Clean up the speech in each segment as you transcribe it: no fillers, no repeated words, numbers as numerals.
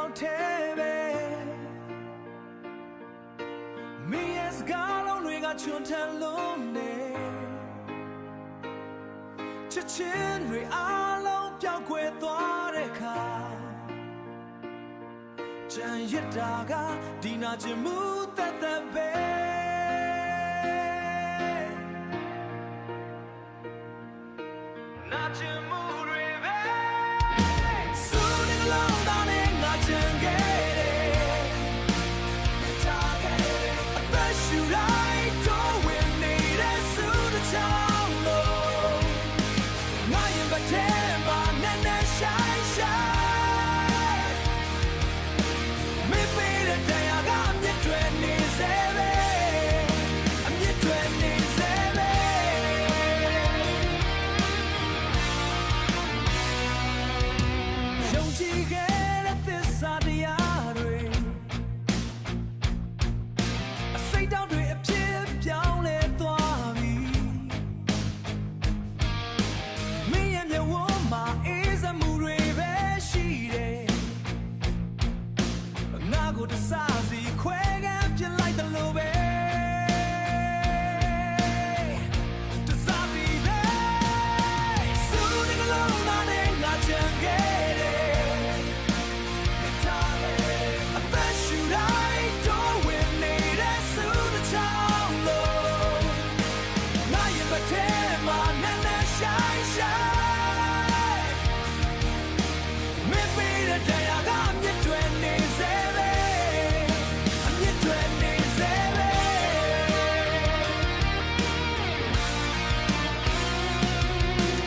လောက်ထဲပဲမင်းရဲ့စကားလုံးတွေကချွန်ထန်လုံးနေချစ်ချင်းတွေအားလုံးပြောင်းကွယ်သွားတဲ့အခါကြံရစ်တာကဒီနာချင်မှုသက်သက်ပဲနာချင်မှုတွေပဲစူးနေလုံးသားနဲ့ငါချင်ခဲ့တယ်ထားခဲ့တယ်အသက်ရှူလိုက်တော့ဝင်နေတဲ့စူးတစ်ချောင်းလုံးငါရင်ပတ်ထဲမှာနဲ့နဲ့ရှိုင်းရှိုင်းမပေးတဲ့တရားကအမြင့်တွေနေစေပဲအမြင့်တွေနေစေပဲယုံကြည်ခဲ့တဲ့သစ္စာတရားတွေအစိတ်တောင်းတွေအဖြစ်ပြောင်းလဲသွားပြီမင်းရဲ့မျက်ဝန်းမှာအေးစမှုတွေပဲရှိတယ်ငါကိုတစားစီခွဲကမ်းပြလိုက်တယ်လို့ပဲတစားစီပဲစူးနေလုံးသားနဲ့ငါချင်ခဲ့တယ်ထားခဲ့တယ်အသက်ရှူလိုက်တော့ဝင်နေတဲ့စူးတစ်ချောင်းလုံးငါရဲ့ပတ်ထဲမှာနဲ့နဲ့ရှိုင်းရှိုင်းမပေးတဲ့တရားကအမြင့်တွေနေစေပဲအမြင့်တွေနေစေပဲ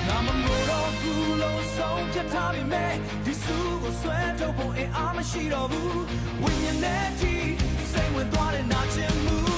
ငါမမို့တော့ဘူးလို့ဆုံးဖြတ်ထားပြီမဲ့ဒီစူးကိုဆွဲထုတ်ဖို့အင်အားမရှိတော့ဘူးဝိညာဉ်နဲ့ထိစိတ်ဝင်သွားတဲ့နာကျင်မှု